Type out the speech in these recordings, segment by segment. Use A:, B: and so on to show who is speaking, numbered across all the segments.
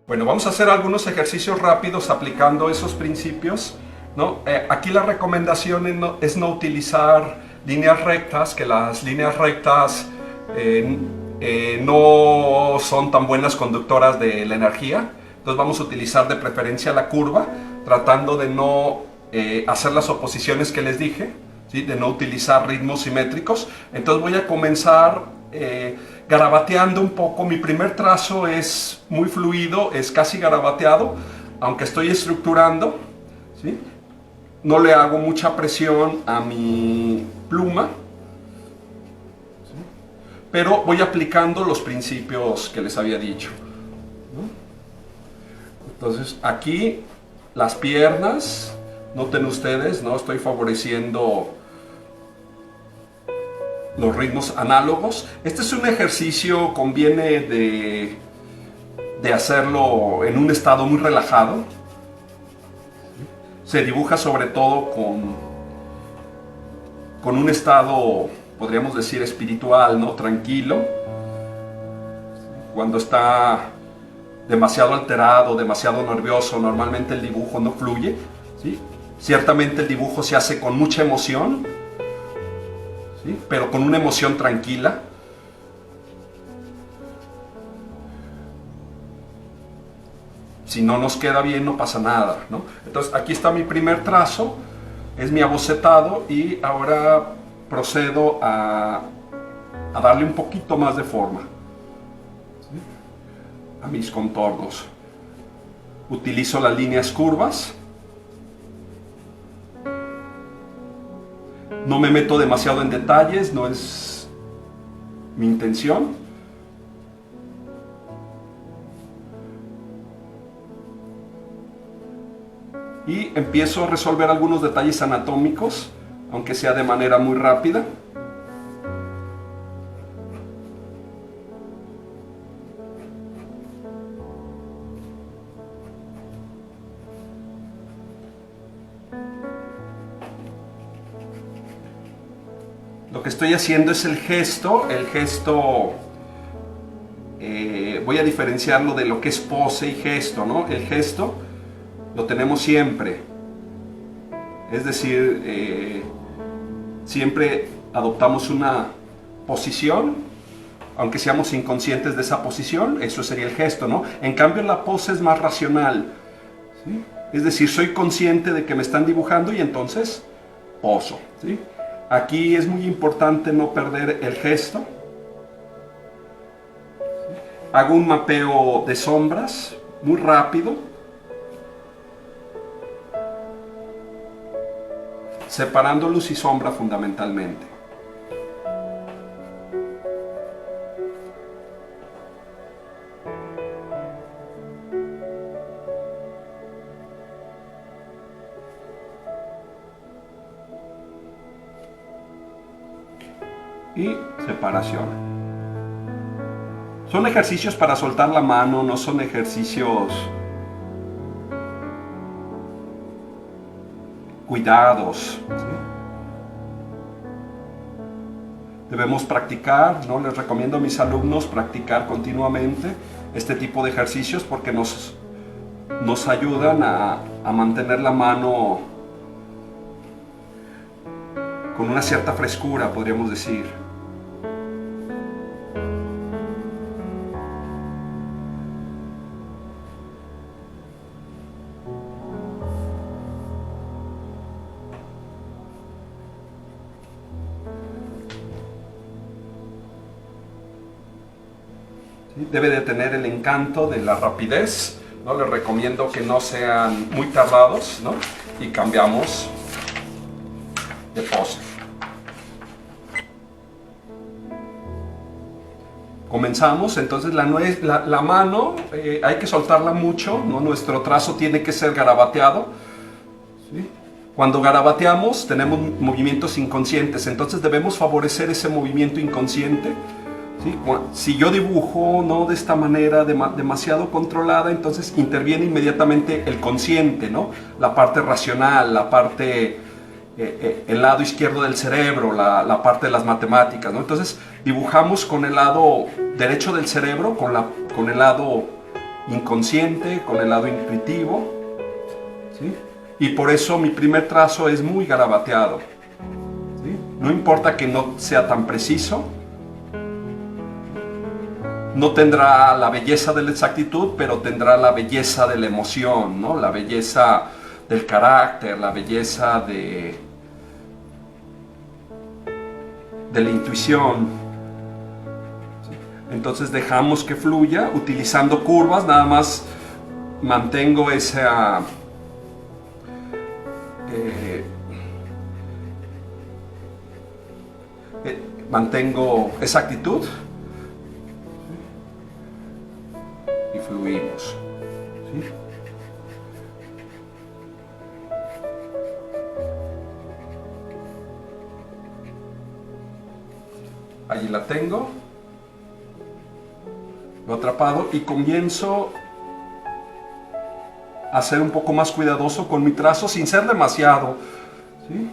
A: Bueno, vamos a hacer algunos ejercicios rápidos aplicando esos principios, ¿no? Aquí la recomendación es no utilizar líneas rectas, que las líneas rectas no son tan buenas conductoras de la energía. Entonces vamos a utilizar de preferencia la curva, tratando de no hacer las oposiciones que les dije, ¿sí? De no utilizar ritmos simétricos. Entonces voy a comenzar garabateando un poco. Mi primer trazo es muy fluido, es casi garabateado, aunque estoy estructurando, ¿sí? No le hago mucha presión a mi pluma, ¿sí? Pero voy aplicando los principios que les había dicho, ¿no? Entonces aquí las piernas, noten ustedes, ¿no? Estoy favoreciendo los ritmos análogos. Este es un ejercicio, conviene de hacerlo en un estado muy relajado. Se dibuja sobre todo con un estado, podríamos decir, espiritual, ¿no? Tranquilo. Cuando está demasiado alterado, demasiado nervioso, normalmente el dibujo no fluye, ¿sí? Ciertamente el dibujo se hace con mucha emoción, ¿sí? Pero con una emoción tranquila. Si no nos queda bien, no pasa nada, ¿no? Entonces aquí está mi primer trazo, es mi abocetado, y ahora procedo a darle un poquito más de forma, ¿sí? A mis contornos. Utilizo las líneas curvas. No me meto demasiado en detalles, no es mi intención. Y empiezo a resolver algunos detalles anatómicos, aunque sea de manera muy rápida. Lo que estoy haciendo es el gesto. Voy a diferenciarlo de lo que es pose y gesto, ¿no? El gesto lo tenemos siempre, es decir, siempre adoptamos una posición, aunque seamos inconscientes de esa posición. Eso sería el gesto, ¿no? En cambio la pose es más racional, ¿sí? Es decir, soy consciente de que me están dibujando y entonces poso, ¿sí? Aquí es muy importante no perder el gesto. Hago un mapeo de sombras muy rápido, separando luz y sombra fundamentalmente. Y separación. Son ejercicios para soltar la mano, no son ejercicios cuidados, ¿sí? Debemos practicar, ¿no? Les recomiendo a mis alumnos practicar continuamente este tipo de ejercicios porque nos ayudan a mantener la mano con una cierta frescura, podríamos decir. Debe de tener el encanto de la rapidez, ¿no? Les recomiendo que no sean muy tardados, ¿no? Y cambiamos de pose. Comenzamos. Entonces la mano hay que soltarla mucho, ¿no? Nuestro trazo tiene que ser garabateado, ¿sí? Cuando garabateamos tenemos movimientos inconscientes, entonces debemos favorecer ese movimiento inconsciente, ¿sí? Si yo dibujo, ¿no? De esta manera demasiado controlada, entonces interviene inmediatamente el consciente, ¿no? La parte racional, la parte, el lado izquierdo del cerebro, la parte de las matemáticas, ¿no? Entonces dibujamos con el lado derecho del cerebro, con el lado inconsciente, con el lado intuitivo, ¿sí? Y por eso mi primer trazo es muy garabateado, ¿sí? No importa que no sea tan preciso, no tendrá la belleza de la exactitud, pero tendrá la belleza de la emoción, ¿no? La belleza del carácter, la belleza de la intuición. Entonces dejamos que fluya utilizando curvas, nada más mantengo esa mantengo esa actitud y fluimos, ¿sí? Allí la tengo, lo atrapado y comienzo a ser un poco más cuidadoso con mi trazo sin ser demasiado, ¿sí?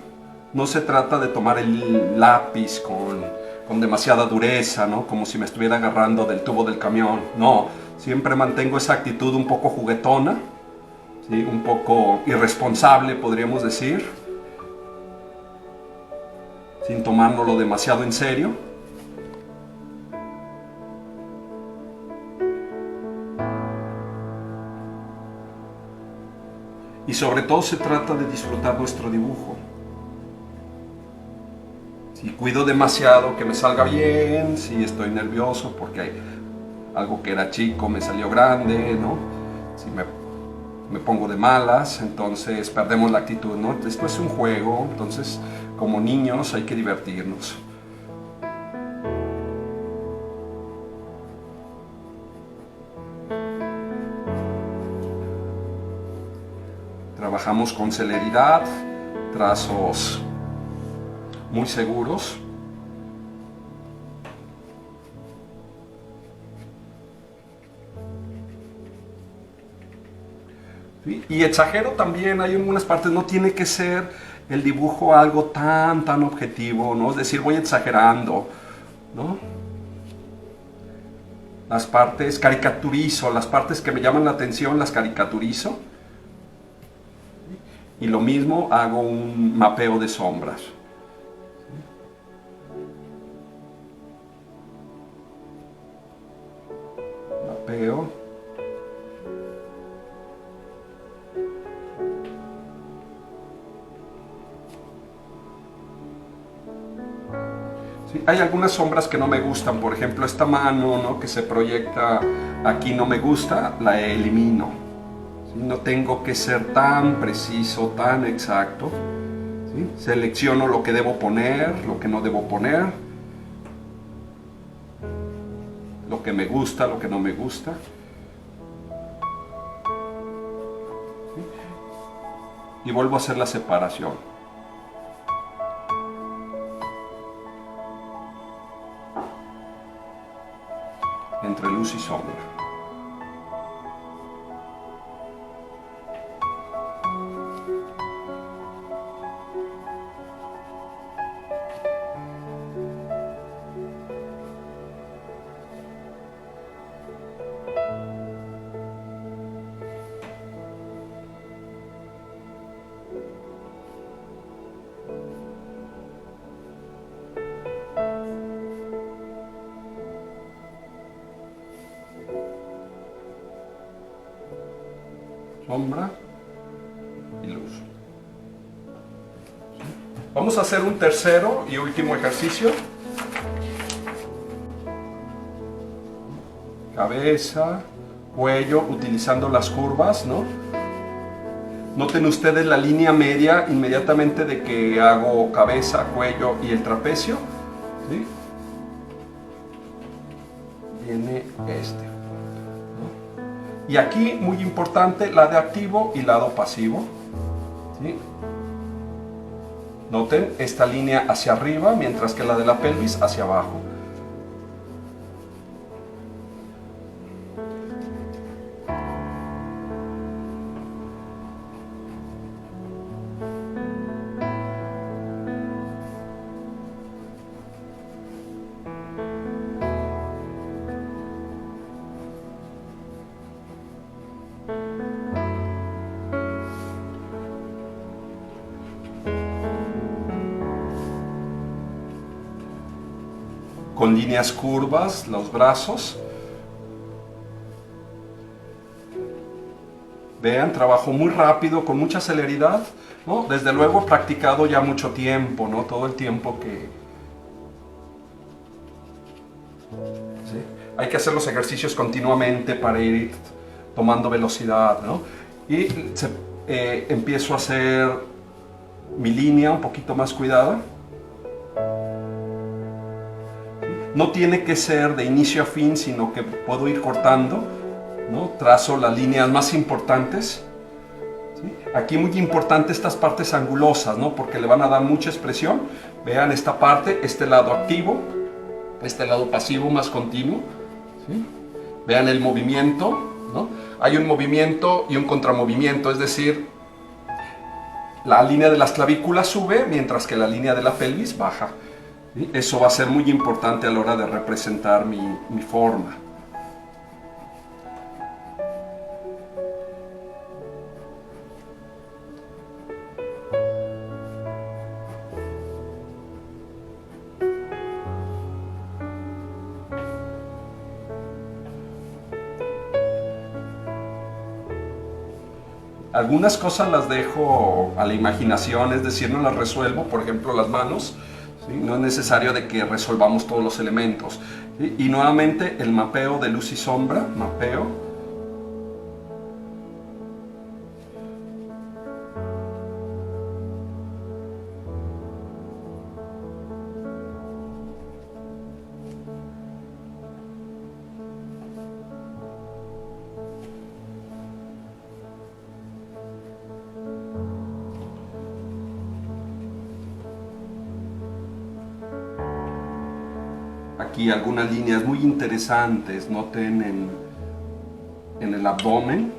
A: No se trata de tomar el lápiz con demasiada dureza, ¿no? Como si me estuviera agarrando del tubo del camión. No, siempre mantengo esa actitud un poco juguetona, ¿sí? Un poco irresponsable, podríamos decir, sin tomárnoslo demasiado en serio. Y sobre todo se trata de disfrutar nuestro dibujo. Si cuido demasiado que me salga bien, si estoy nervioso porque algo que era chico me salió grande, ¿no? Si me pongo de malas, entonces perdemos la actitud, ¿no? Esto es un juego, entonces como niños hay que divertirnos. Trabajamos con celeridad, trazos muy seguros. ¿Sí? Y exagero también, hay algunas partes, no tiene que ser el dibujo algo tan objetivo, ¿no? Es decir, voy exagerando, ¿no? Las partes caricaturizo, las partes que me llaman la atención las caricaturizo. Y lo mismo hago un mapeo de sombras. Mapeo. Sí, hay algunas sombras que no me gustan, por ejemplo esta mano, ¿no? Que se proyecta aquí no me gusta, la elimino. No tengo que ser tan preciso, tan exacto, ¿sí? Selecciono lo que debo poner, lo que no debo poner, lo que me gusta, lo que no me gusta, ¿sí? Y vuelvo a hacer la separación. Entre luz y sombra. Sombra y luz. Vamos a hacer un tercero y último ejercicio. Cabeza, cuello, utilizando las curvas, ¿no? Noten ustedes la línea media inmediatamente de que hago cabeza, cuello y el trapecio, ¿sí? Viene este. Y aquí, muy importante, lado activo y lado pasivo, ¿sí? Noten esta línea hacia arriba, mientras que la de la pelvis hacia abajo. con líneas curvas los brazos. Vean, trabajo muy rápido, con mucha celeridad, ¿no? Desde luego he practicado ya mucho tiempo, ¿no? Todo el tiempo que... ¿sí? Hay que hacer los ejercicios continuamente para ir tomando velocidad, ¿no? Y empiezo a hacer mi línea un poquito más cuidada. No tiene que ser de inicio a fin, sino que puedo ir cortando, ¿no? Trazo las líneas más importantes. ¿Sí? Aquí muy importante estas partes angulosas, ¿no? Porque le van a dar mucha expresión. Vean esta parte, este lado activo, este lado pasivo más continuo. ¿Sí? Vean el movimiento, ¿no? Hay un movimiento y un contramovimiento, es decir, la línea de las clavículas sube mientras que la línea de la pelvis baja. ¿Sí? Eso va a ser muy importante a la hora de representar mi forma. Algunas cosas las dejo a la imaginación, es decir, no las resuelvo, por ejemplo las manos, ¿sí? No es necesario de que resolvamos todos los elementos. ¿Sí? Y nuevamente el mapeo de luz y sombra, mapeo. Aquí algunas líneas muy interesantes, noten en el abdomen.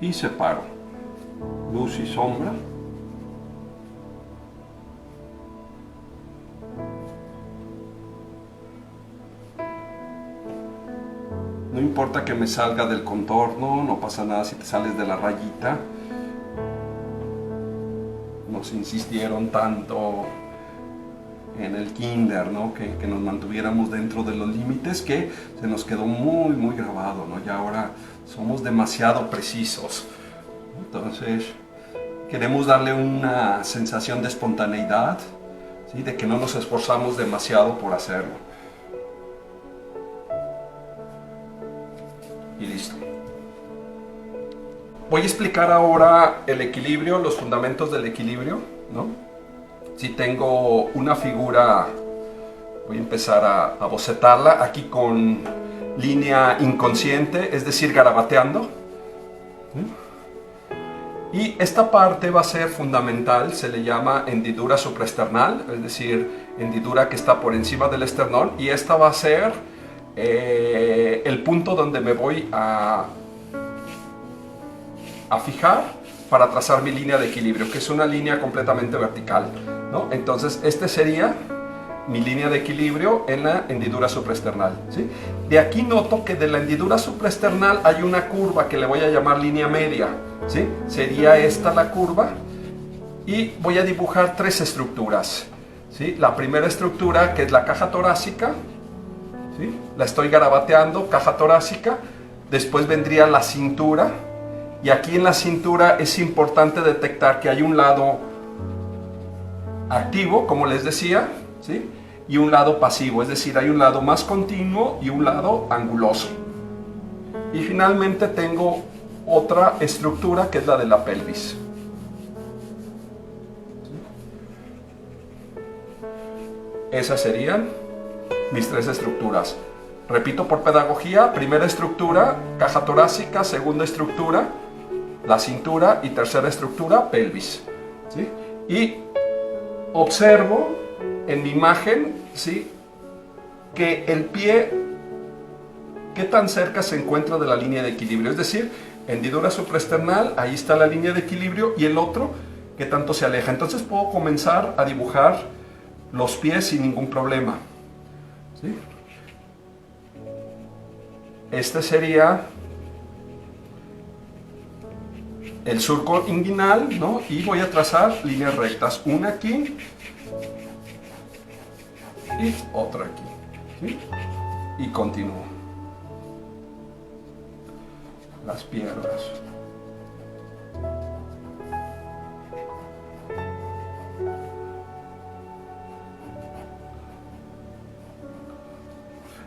A: Y separo luz y sombra. No importa que me salga del contorno, no pasa nada si te sales de la rayita. Nos insistieron tanto en el kinder, ¿no? que nos mantuviéramos dentro de los límites, que se nos quedó muy grabado, ¿no? Y ahora somos demasiado precisos. Entonces queremos darle una sensación de espontaneidad, ¿sí? De que no nos esforzamos demasiado por hacerlo. Y listo. Voy a explicar ahora el equilibrio, los fundamentos del equilibrio, ¿no? Si tengo una figura, voy a empezar a bocetarla aquí con línea inconsciente, es decir, garabateando. ¿Sí? Y esta parte va a ser fundamental, se le llama hendidura supraesternal, es decir, hendidura que está por encima del esternón, y esta va a ser el punto donde me voy a fijar para trazar mi línea de equilibrio, que es una línea completamente vertical, ¿no? Entonces, este sería mi línea de equilibrio en la hendidura supraesternal, ¿sí? De aquí noto que de la hendidura supraesternal hay una curva que le voy a llamar línea media, ¿sí? Sería esta la curva, y voy a dibujar tres estructuras, ¿sí? La primera estructura, que es la caja torácica, ¿sí? La estoy garabateando, caja torácica. Después vendría la cintura, y aquí en la cintura es importante detectar que hay un lado activo, como les decía, ¿sí? Y un lado pasivo, es decir, hay un lado más continuo y un lado anguloso. Y finalmente tengo otra estructura que es la de la pelvis. Esas serían mis tres estructuras. Repito por pedagogía: primera estructura, caja torácica; segunda estructura, la cintura; y tercera estructura, pelvis, ¿sí? Y observo en mi imagen, ¿sí?, que el pie, qué tan cerca se encuentra de la línea de equilibrio. Es decir, hendidura supraesternal, ahí está la línea de equilibrio, y el otro, qué tanto se aleja. Entonces puedo comenzar a dibujar los pies sin ningún problema, ¿sí? Este sería el surco inguinal, ¿no? Y voy a trazar líneas rectas, una aquí y otra aquí, ¿sí? Y continúo. Las piernas.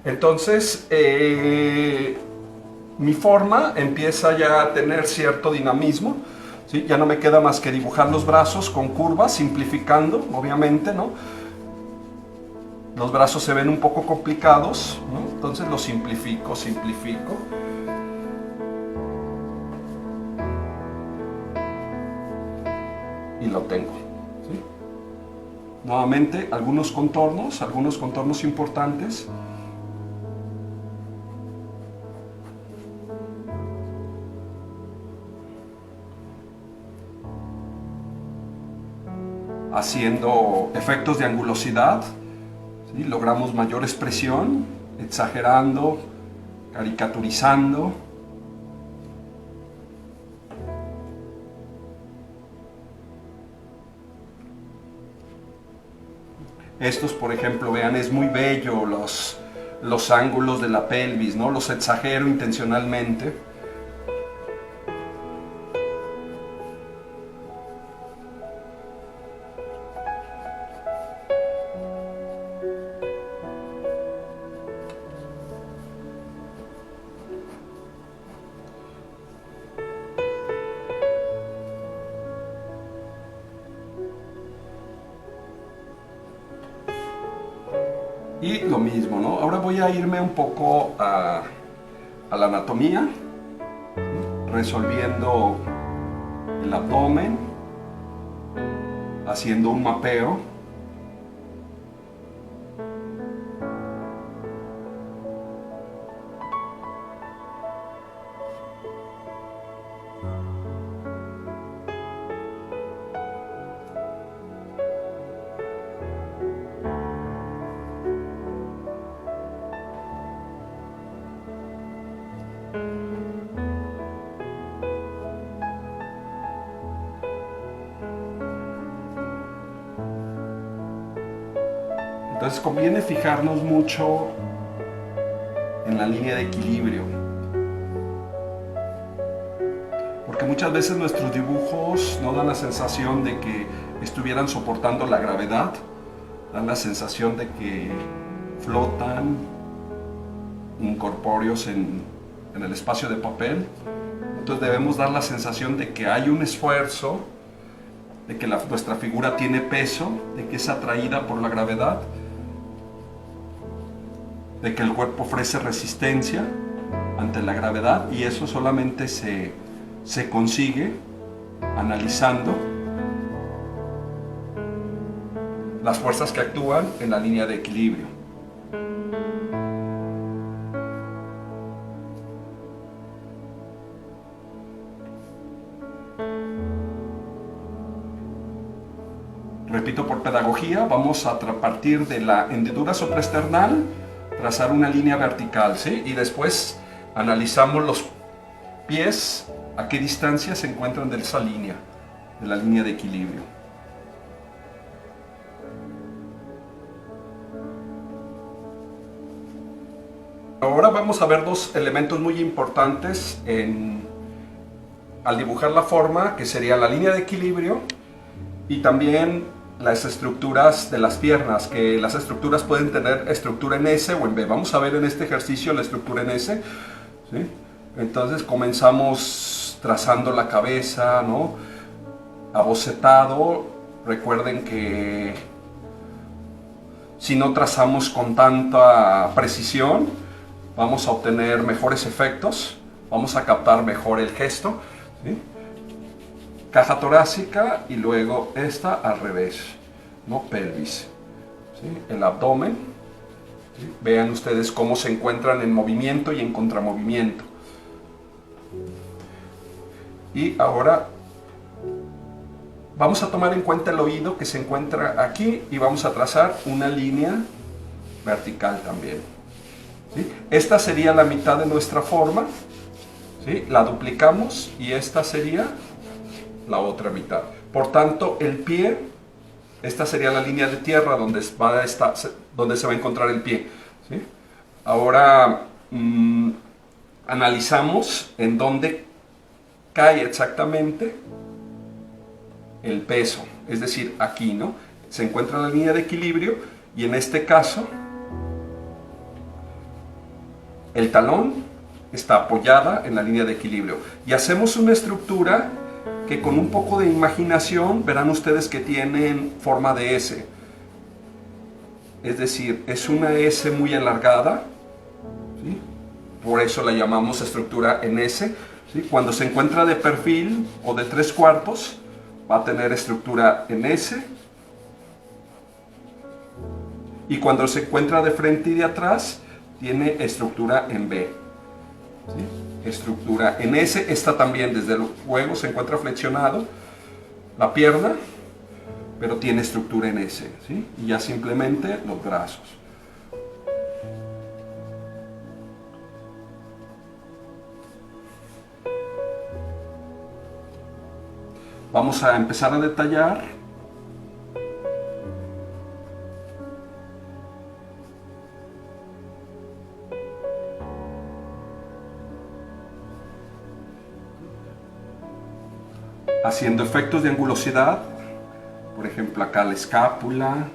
A: Entonces, mi forma empieza ya a tener cierto dinamismo, ¿sí? Ya no me queda más que dibujar los brazos con curvas, simplificando, obviamente, ¿no? Los brazos se ven un poco complicados, ¿no? Entonces los simplifico. Y lo tengo, ¿sí? Nuevamente, algunos contornos importantes. Haciendo efectos de angulosidad, ¿sí? Logramos mayor expresión, exagerando, caricaturizando. Estos, por ejemplo, vean, es muy bello los ángulos de la pelvis, ¿no? Los exagero intencionalmente. Y lo mismo, ¿no? Ahora voy a irme un poco a la anatomía, resolviendo el abdomen, haciendo un mapeo. Entonces conviene fijarnos mucho en la línea de equilibrio, porque muchas veces nuestros dibujos no dan la sensación de que estuvieran soportando la gravedad, dan la sensación de que flotan incorpóreos en el espacio de papel. Entonces debemos dar la sensación de que hay un esfuerzo, de que nuestra figura tiene peso, de que es atraída por la gravedad, de que el cuerpo ofrece resistencia ante la gravedad, y eso solamente se consigue analizando las fuerzas que actúan en la línea de equilibrio. Repito, por pedagogía, vamos a partir de la hendidura supraesternal, trazar una línea vertical, ¿sí? Y después analizamos los pies, a qué distancia se encuentran de esa línea, de la línea de equilibrio. Ahora vamos a ver dos elementos muy importantes al dibujar la forma, que sería la línea de equilibrio y también las estructuras de las piernas, que las estructuras pueden tener estructura en S o en B. Vamos a ver en este ejercicio la estructura en S, ¿sí? Entonces comenzamos trazando la cabeza, ¿no? Abocetado. Recuerden que si no trazamos con tanta precisión, vamos a obtener mejores efectos, vamos a captar mejor el gesto, ¿sí? Caja torácica y luego esta al revés, ¿no? Pelvis, ¿sí? El abdomen, ¿sí? Vean ustedes cómo se encuentran en movimiento y en contramovimiento. Y ahora Vamos a tomar en cuenta el oído que se encuentra aquí y vamos a trazar una línea vertical también. ¿Sí? Esta sería la mitad de nuestra forma, ¿sí? La duplicamos y esta sería la otra mitad. Por tanto, el pie, esta sería la línea de tierra donde se va a encontrar el pie. ¿Sí? Ahora analizamos en dónde cae exactamente el peso, es decir, aquí, ¿no? Se encuentra la línea de equilibrio y en este caso el talón está apoyada en la línea de equilibrio y hacemos una estructura que con un poco de imaginación verán ustedes que tienen forma de S, es decir, es una S muy alargada, ¿sí? Por eso la llamamos estructura en S, ¿sí? Cuando se encuentra de perfil o de 3/4 va a tener estructura en S, y cuando se encuentra de frente y de atrás tiene estructura en B, ¿sí? Estructura en S. Esta también desde luego se encuentra flexionado la pierna, pero tiene estructura en S, ¿sí? Y ya simplemente los brazos. Vamos a empezar a detallar. Haciendo efectos de angulosidad, por ejemplo acá la escápula,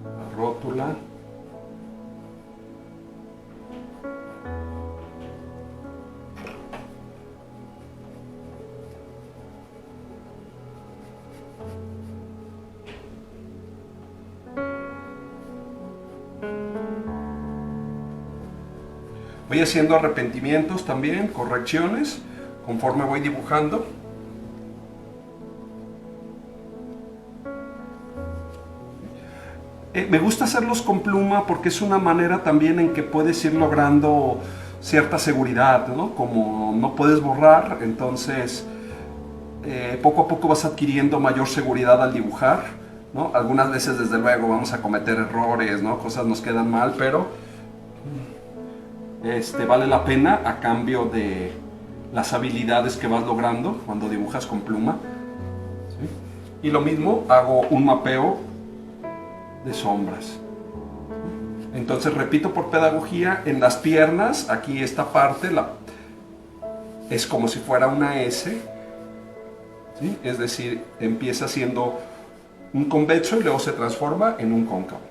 A: la rótula. Voy haciendo arrepentimientos también, correcciones, conforme voy dibujando. Me gusta hacerlos con pluma porque es una manera también en que puedes ir logrando cierta seguridad, ¿no? Como no puedes borrar, entonces poco a poco vas adquiriendo mayor seguridad al dibujar, ¿no? Algunas veces desde luego vamos a cometer errores, ¿no? Cosas nos quedan mal, pero vale la pena a cambio de las habilidades que vas logrando cuando dibujas con pluma, ¿sí? Y lo mismo, hago un mapeo de sombras. Entonces repito por pedagogía, en las piernas, aquí esta parte es como si fuera una S, ¿sí? Es decir, empieza siendo un convexo y luego se transforma en un cóncavo,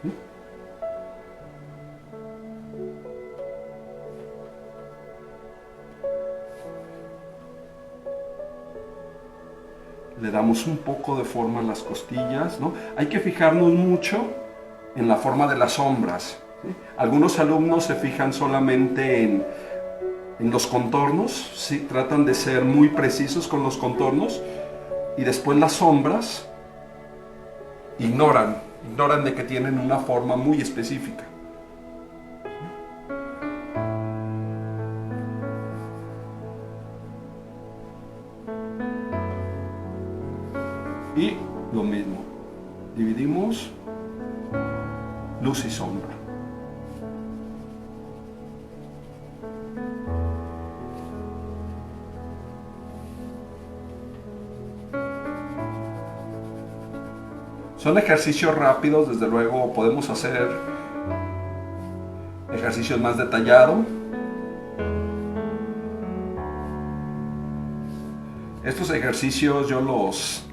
A: ¿sí? Le damos un poco de forma a las costillas, ¿no? Hay que fijarnos mucho en la forma de las sombras, ¿sí? Algunos alumnos se fijan solamente en los contornos, ¿sí? Tratan de ser muy precisos con los contornos y después las sombras ignoran de que tienen una forma muy específica. Y lo mismo, dividimos luz y sombra. Son ejercicios rápidos, desde luego podemos hacer ejercicios más detallados. Estos ejercicios yo los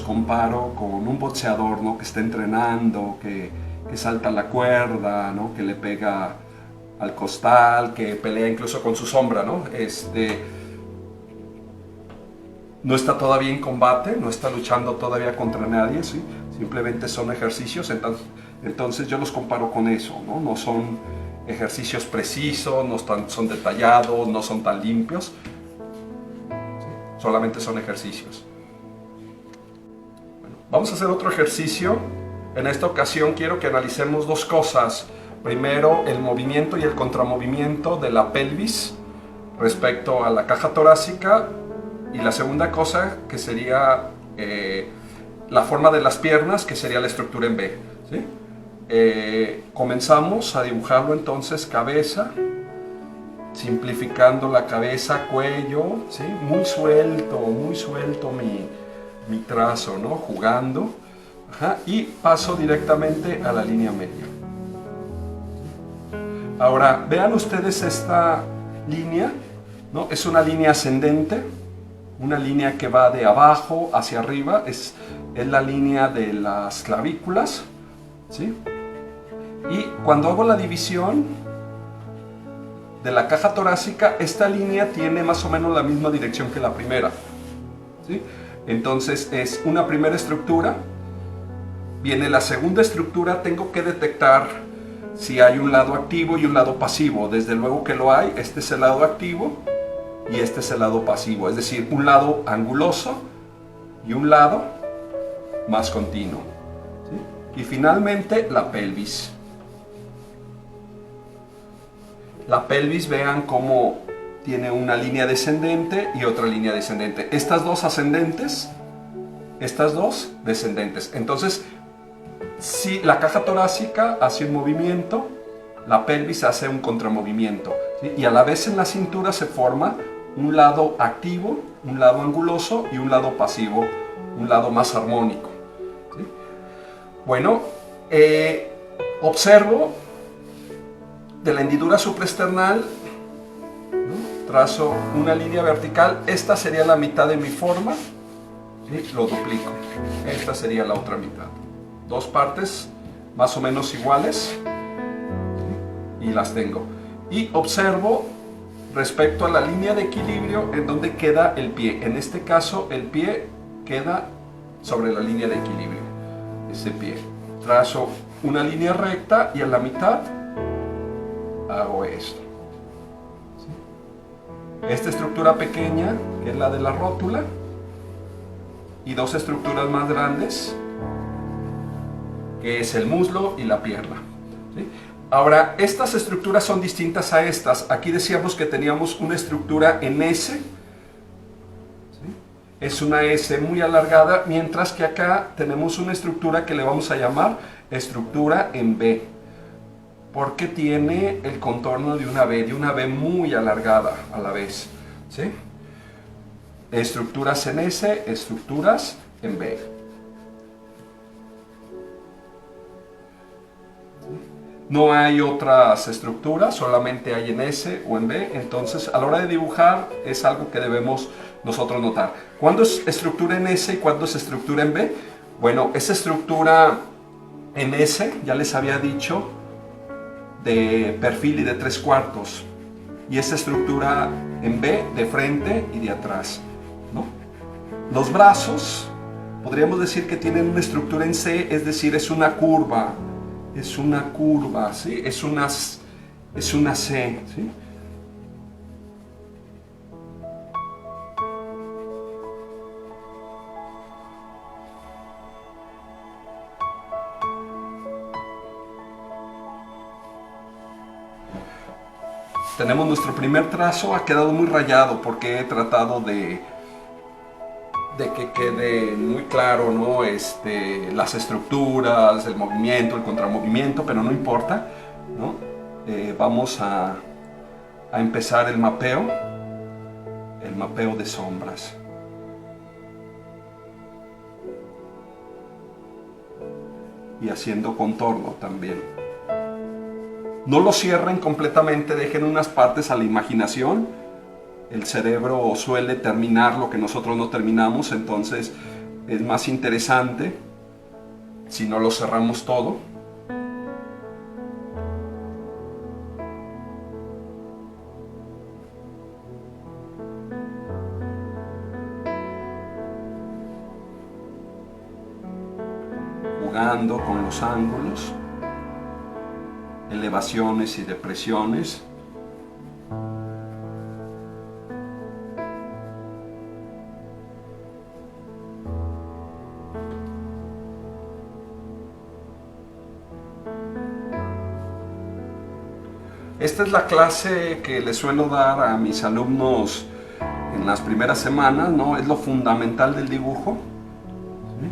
A: comparo con un boxeador, ¿no? Que está entrenando, que salta la cuerda, ¿no? Que le pega al costal, que pelea incluso con su sombra, ¿no? No está todavía en combate, no está luchando todavía contra nadie, ¿sí? Simplemente son ejercicios, entonces yo los comparo con eso, ¿no? No son ejercicios precisos, no son detallados, no son tan limpios. ¿Sí? Solamente son ejercicios. Bueno, vamos a hacer otro ejercicio. En esta ocasión quiero que analicemos dos cosas. Primero, el movimiento y el contramovimiento de la pelvis respecto a la caja torácica. Y la segunda cosa, que sería la forma de las piernas, que sería la estructura en B. ¿Sí? Comenzamos a dibujarlo entonces cabeza, simplificando la cabeza, cuello, ¿sí? Muy suelto mi trazo, ¿no? Jugando. Ajá, y paso directamente a la línea media. Ahora, vean ustedes esta línea, ¿no? Es una línea ascendente, una línea que va de abajo hacia arriba, es la línea de las clavículas, ¿sí? Y cuando hago la división de la caja torácica, esta línea tiene más o menos la misma dirección que la primera, ¿sí? Entonces es una primera estructura, viene la segunda estructura, tengo que detectar si hay un lado activo y un lado pasivo. Desde luego que lo hay, este es el lado activo y este es el lado pasivo, es decir, un lado anguloso y un lado más continuo, ¿sí? Y finalmente la pelvis. La pelvis, vean cómo tiene una línea descendente y otra línea descendente. Estas dos ascendentes, estas dos descendentes. Entonces, si la caja torácica hace un movimiento, la pelvis hace un contramovimiento, ¿sí? Y a la vez en la cintura se forma un lado activo, un lado anguloso y un lado pasivo, un lado más armónico, ¿sí? Bueno, observo de la hendidura supraesternal, ¿no? Trazo una línea vertical, esta sería la mitad de mi forma, ¿sí? Lo duplico, esta sería la otra mitad. Dos partes más o menos iguales, ¿sí? Y las tengo. Y observo respecto a la línea de equilibrio en donde queda el pie. En este caso el pie queda sobre la línea de equilibrio, ese pie. Trazo una línea recta y a la mitad hago esto, ¿sí? Esta estructura pequeña, que es la de la rótula, y dos estructuras más grandes, que es el muslo y la pierna, ¿sí? Ahora, estas estructuras son distintas a estas. Aquí decíamos que teníamos una estructura en S, ¿sí? Es una S muy alargada, mientras que acá tenemos una estructura que le vamos a llamar estructura en B, porque tiene el contorno de una B muy alargada a la vez, ¿sí? Estructuras en S, estructuras en B. No hay otras estructuras, solamente hay en S o en B, entonces a la hora de dibujar es algo que debemos nosotros notar. ¿Cuándo es estructura en S y cuándo es estructura en B? Bueno, esa estructura en S, ya les había dicho, de perfil y de 3/4, y esa estructura en B de frente y de atrás, ¿no? Los brazos, podríamos decir que tienen una estructura en C, es decir, es una curva, ¿sí? Es una C, ¿sí? Tenemos nuestro primer trazo, ha quedado muy rayado porque he tratado de que quede muy claro, ¿no? Las estructuras, el movimiento, el contramovimiento, pero no importa, ¿no? Vamos a empezar el mapeo de sombras. Y haciendo contorno también. No lo cierren completamente, dejen unas partes a la imaginación. El cerebro suele terminar lo que nosotros no terminamos, entonces es más interesante si no lo cerramos todo. Jugando con los ángulos. elevaciones y depresiones. Esta es la clase que les suelo dar a mis alumnos en las primeras semanas, ¿no? Es lo fundamental del dibujo. ¿Sí?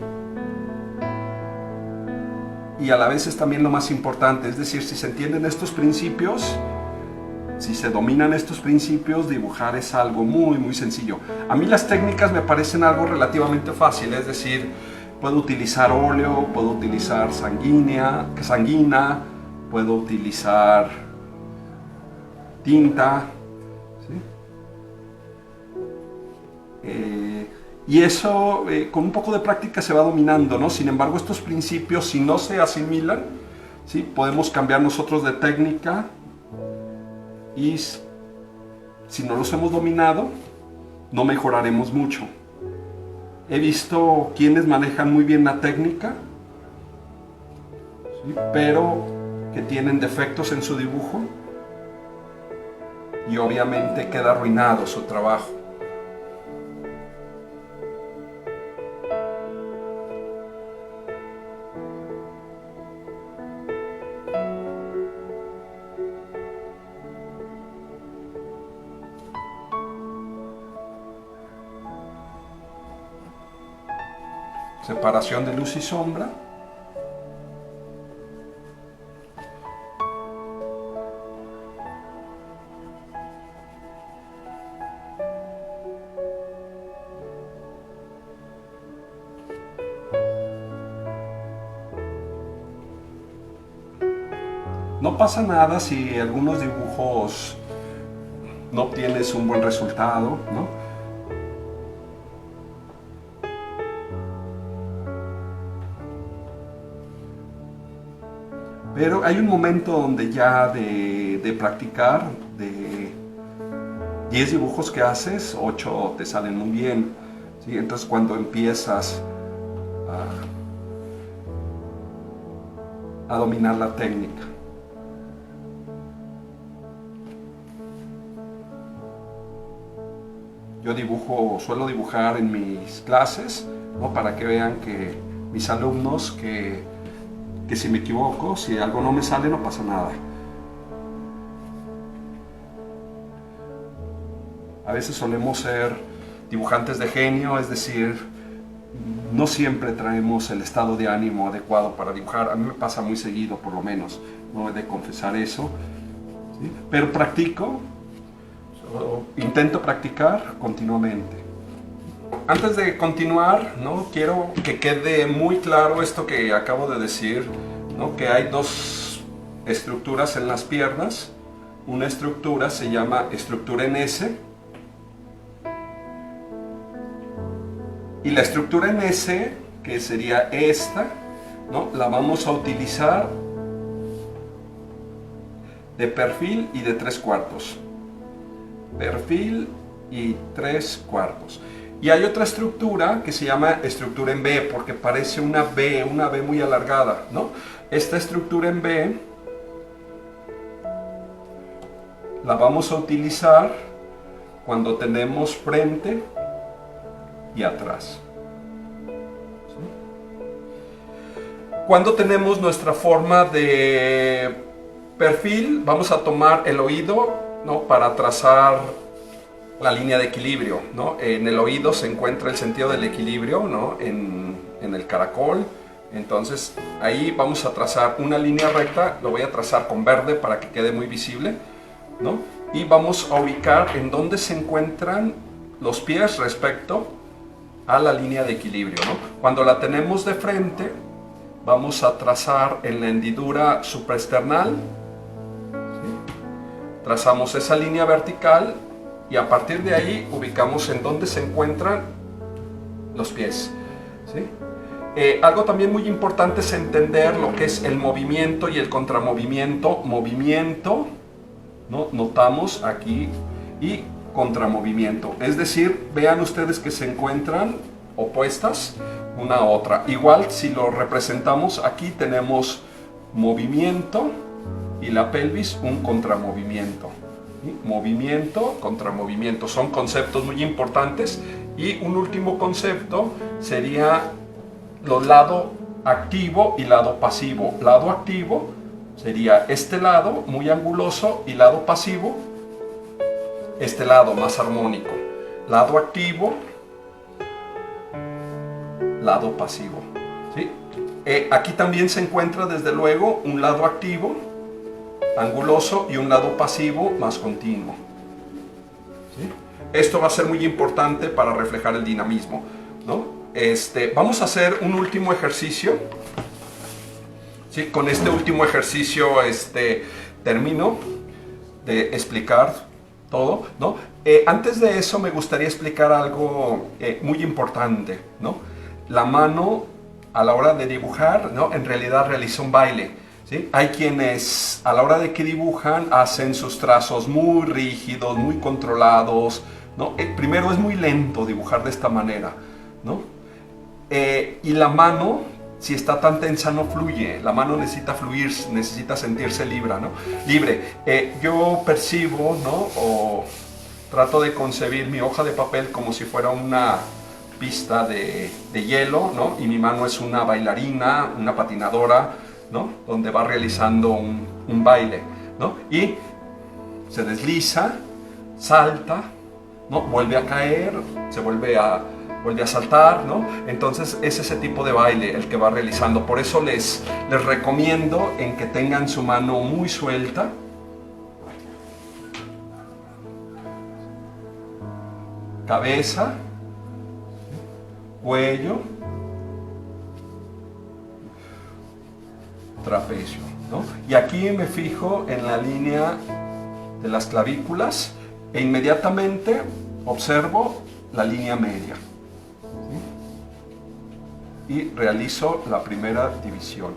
A: Y a la vez es también lo más importante, es decir, si se entienden estos principios, si se dominan estos principios, dibujar es algo muy, muy sencillo. A mí las técnicas me parecen algo relativamente fácil, es decir, puedo utilizar óleo, puedo utilizar sanguina, puedo utilizar tinta, ¿sí? Y eso con un poco de práctica se va dominando, ¿no? Sin embargo, estos principios, si no se asimilan, ¿sí? Podemos cambiar nosotros de técnica y si no los hemos dominado, no mejoraremos mucho. He visto quienes manejan muy bien la técnica, ¿sí? Pero que tienen defectos en su dibujo y obviamente queda arruinado su trabajo. Separación de luz y sombra. No pasa nada si algunos dibujos no obtienes un buen resultado, ¿no? Pero hay un momento donde ya de practicar, de 10 dibujos que haces, 8 te salen muy bien, ¿sí? Entonces cuando empiezas a dominar la técnica. Yo suelo dibujar en mis clases, ¿no? Para que vean que mis alumnos que si me equivoco, si algo no me sale, no pasa nada. A veces solemos ser dibujantes de genio, es decir, no siempre traemos el estado de ánimo adecuado para dibujar. A mí me pasa muy seguido, por lo menos, no he de confesar eso, ¿sí? Pero practico, intento practicar continuamente. Antes de continuar, ¿no? Quiero que quede muy claro esto que acabo de decir, ¿no? Que hay dos estructuras en las piernas. Una estructura se llama estructura en S. Y la estructura en S, que sería esta, ¿no? La vamos a utilizar de perfil y de 3/4. Perfil y 3/4. Y hay otra estructura que se llama estructura en B, porque parece una B muy alargada, ¿no? Esta estructura en B la vamos a utilizar cuando tenemos frente y atrás. ¿Sí? Cuando tenemos nuestra forma de perfil, vamos a tomar el oído, ¿no? Para trazar la línea de equilibrio, ¿no? En el oído se encuentra el sentido del equilibrio, ¿no? En el caracol. Entonces ahí vamos a trazar una línea recta, lo voy a trazar con verde para que quede muy visible, ¿no? Y vamos a ubicar en dónde se encuentran los pies respecto a la línea de equilibrio, ¿no? Cuando la tenemos de frente, vamos a trazar en la hendidura supraesternal, ¿sí? Trazamos esa línea vertical y a partir de ahí ubicamos en dónde se encuentran los pies, ¿sí? Algo también muy importante es entender lo que es el movimiento y el contramovimiento. Movimiento, ¿no? Notamos aquí, y contramovimiento. Es decir, vean ustedes que se encuentran opuestas una a otra. Igual si lo representamos aquí tenemos movimiento y la pelvis un contramovimiento. ¿Sí? Movimiento, contramovimiento, son conceptos muy importantes. Y un último concepto sería los lado activo y lado pasivo. Lado activo sería este lado muy anguloso y lado pasivo, este lado más armónico. Lado activo, lado pasivo. ¿Sí? Aquí también se encuentra desde luego un lado activo, anguloso, y un lado pasivo más continuo. ¿Sí? Esto va a ser muy importante para reflejar el dinamismo, ¿no? Vamos a hacer un último ejercicio. ¿Sí? Con este último ejercicio termino de explicar todo, ¿no? Antes de eso me gustaría explicar algo muy importante, ¿no? La mano a la hora de dibujar, ¿no? En realidad realiza un baile. ¿Sí? Hay quienes a la hora de que dibujan hacen sus trazos muy rígidos, muy controlados, ¿no? Primero es muy lento dibujar de esta manera, ¿no? Y la mano, si está tan tensa, no fluye. La mano necesita fluir, necesita sentirse libre, ¿no? Yo percibo, ¿no? O trato de concebir mi hoja de papel como si fuera una pista de hielo, ¿no? Y mi mano es una bailarina, una patinadora, ¿no? Donde va realizando un baile, ¿no? Y se desliza, salta, ¿no? Vuelve a caer, se vuelve a saltar, ¿no? Entonces es ese tipo de baile el que va realizando. Por eso les recomiendo en que tengan su mano muy suelta. Cabeza, cuello, trapecio, ¿no? Y aquí me fijo en la línea de las clavículas e inmediatamente observo la línea media. ¿Sí? Y realizo la primera división.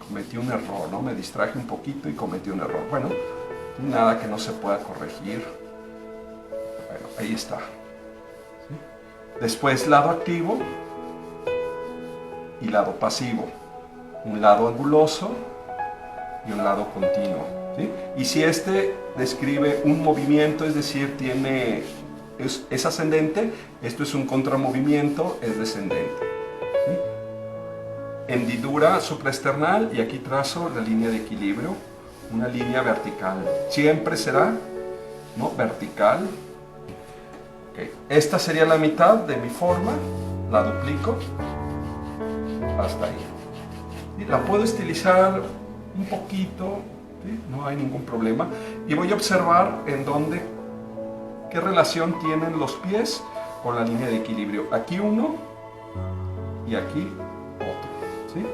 A: Cometí un error, ¿no? Me distraje un poquito y cometí un error. Bueno, nada que no se pueda corregir. Bueno, ahí está. ¿Sí? Después lado activo y lado pasivo. Un lado anguloso y un lado continuo. ¿Sí? Y si describe un movimiento, es decir, es ascendente, esto es un contramovimiento, es descendente. ¿Sí? Hendidura supraesternal, y aquí trazo la línea de equilibrio, una línea vertical. Siempre será, ¿no? Vertical. Okay. Esta sería la mitad de mi forma, la duplico hasta ahí. ¿Sí? La puedo estilizar un poquito, ¿sí? No hay ningún problema. Y voy a observar qué relación tienen los pies con la línea de equilibrio. Aquí uno y aquí otro. ¿Sí?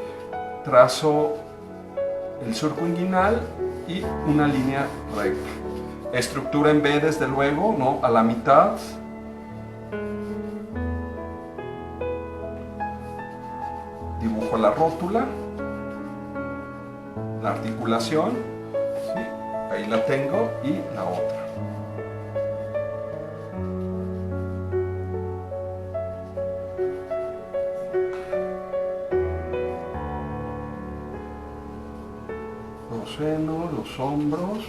A: Trazo el surco inguinal y una línea recta. Estructura en B, desde luego, ¿no? A la mitad. Dibujo la rótula, la articulación, ¿sí? Ahí la tengo, y la otra. Los senos, los hombros.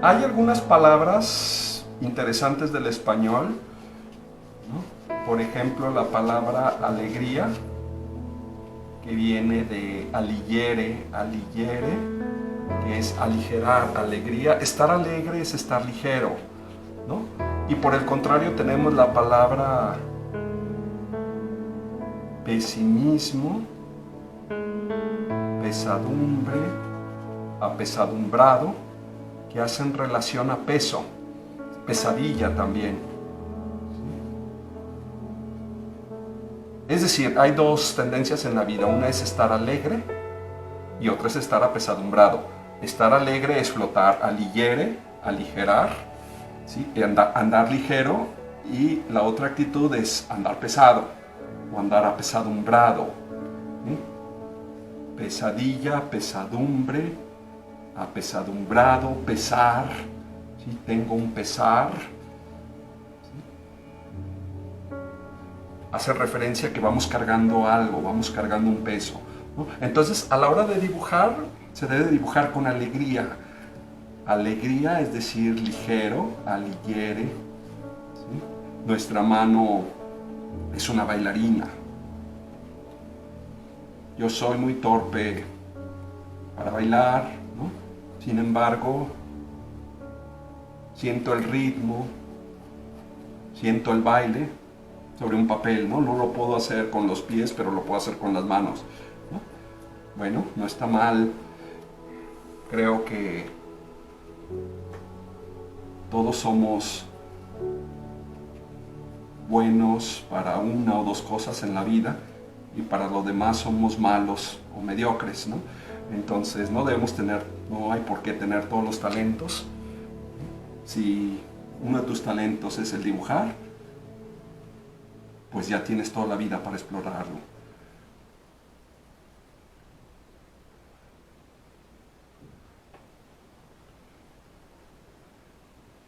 A: Hay algunas palabras interesantes del español, ¿no? Por ejemplo, la palabra alegría, que viene de aligere, que es aligerar, alegría. Estar alegre es estar ligero, ¿no? Y por el contrario tenemos la palabra pesimismo, pesadumbre, apesadumbrado, que hacen relación a peso. Pesadilla también. Es decir, hay dos tendencias en la vida. Una es estar alegre y otra es estar apesadumbrado. Estar alegre es flotar, aligere, aligerar, ¿sí? Andar ligero, y la otra actitud es andar pesado o andar apesadumbrado. ¿Sí? Pesadilla, pesadumbre, apesadumbrado, pesar. ¿Sí? Tengo un pesar. ¿Sí? hace referencia a que vamos cargando algo, vamos cargando un peso, ¿no? Entonces, a la hora de dibujar, se debe dibujar con alegría. Alegría es decir, ligero, aligere, ¿sí? Nuestra mano es una bailarina. Yo soy muy torpe para bailar, ¿no? Sin embargo, siento el ritmo, siento el baile sobre un papel, ¿no? No lo puedo hacer con los pies, pero lo puedo hacer con las manos, ¿no? Bueno, no está mal. Creo que todos somos buenos para una o dos cosas en la vida y para lo demás somos malos o mediocres, ¿no? Entonces no hay por qué tener todos los talentos. Si uno de tus talentos es el dibujar, pues ya tienes toda la vida para explorarlo.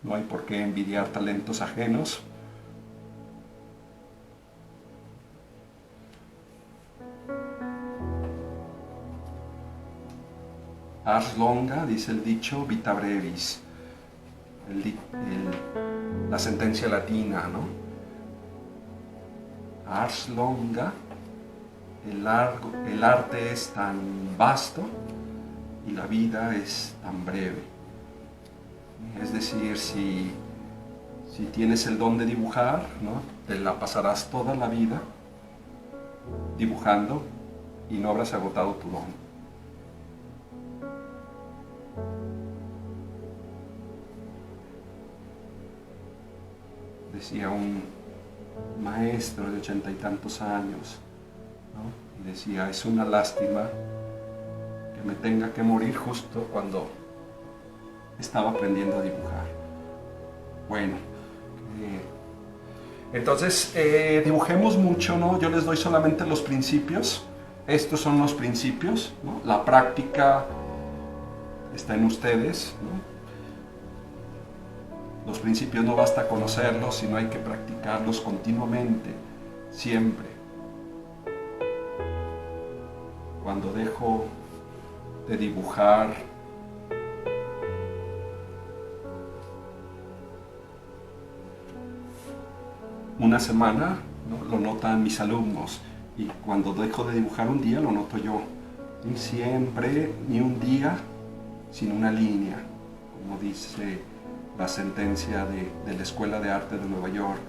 A: No hay por qué envidiar talentos ajenos. Ars longa, dice el dicho, vita brevis. La sentencia latina, ¿no? Ars longa, el arte es tan vasto y la vida es tan breve. Es decir, si tienes el don de dibujar, ¿no? Te la pasarás toda la vida dibujando y no habrás agotado tu don. Decía un maestro de 80 y tantos años, ¿no? Y decía, es una lástima que me tenga que morir justo cuando estaba aprendiendo a dibujar. Bueno, entonces dibujemos mucho, ¿no? Yo les doy solamente los principios. Estos son los principios, ¿no? La práctica está en ustedes, ¿no? Los principios no basta conocerlos, sino hay que practicarlos continuamente, siempre. Cuando dejo de dibujar, una semana, ¿no? Lo notan mis alumnos, y cuando dejo de dibujar un día lo noto yo. Y siempre, ni un día sin una línea, como dice la sentencia de la Escuela de Arte de Nueva York.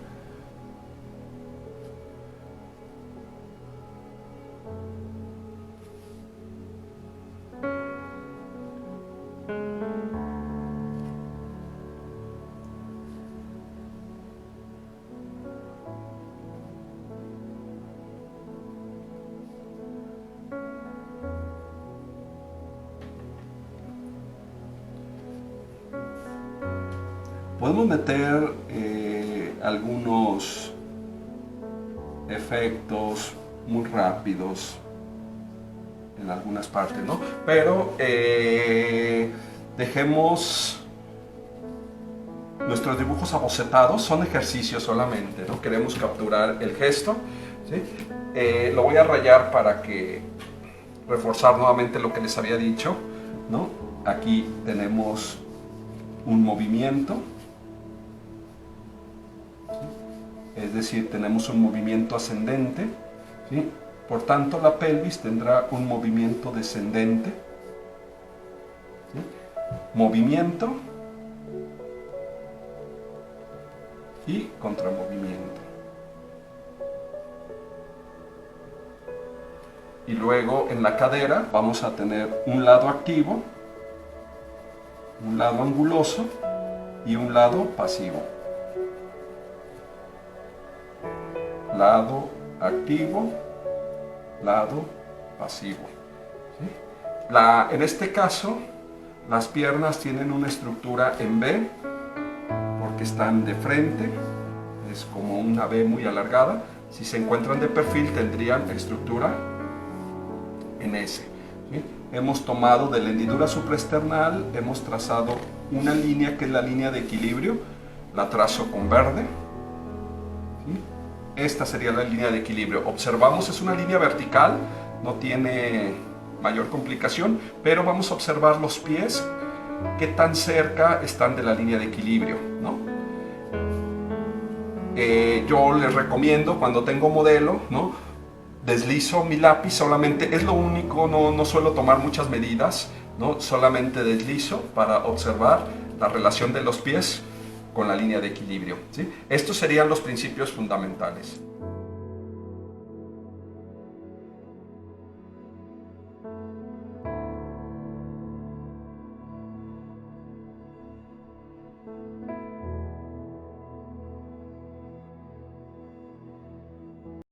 A: Podemos meter algunos efectos muy rápidos en algunas partes, ¿no? Pero dejemos nuestros dibujos abocetados, son ejercicios solamente, ¿no? Queremos capturar el gesto, ¿sí? Lo voy a rayar para reforzar nuevamente lo que les había dicho, ¿no? Aquí tenemos un movimiento, es decir, tenemos un movimiento ascendente, ¿sí? Por tanto, la pelvis tendrá un movimiento descendente, ¿sí? Movimiento y contramovimiento. Y luego en la cadera vamos a tener un lado activo, un lado anguloso y un lado pasivo. Lado activo, lado pasivo, ¿sí? En este caso, las piernas tienen una estructura en V porque están de frente, es como una V muy alargada. Si se encuentran de perfil, tendrían estructura en S, ¿sí? Hemos tomado de la hendidura supraesternal, hemos trazado una línea que es la línea de equilibrio, la trazo con verde, ¿sí? esta sería la línea de equilibrio. Observamos, es una línea vertical, no tiene mayor complicación, pero vamos a observar los pies, qué tan cerca están de la línea de equilibrio, ¿no? Yo les recomiendo, cuando tengo modelo, ¿no?, deslizo mi lápiz, solamente, es lo único, no suelo tomar muchas medidas, ¿no? Solamente deslizo para observar la relación de los pies con la línea de equilibrio, ¿sí? Estos serían los principios fundamentales.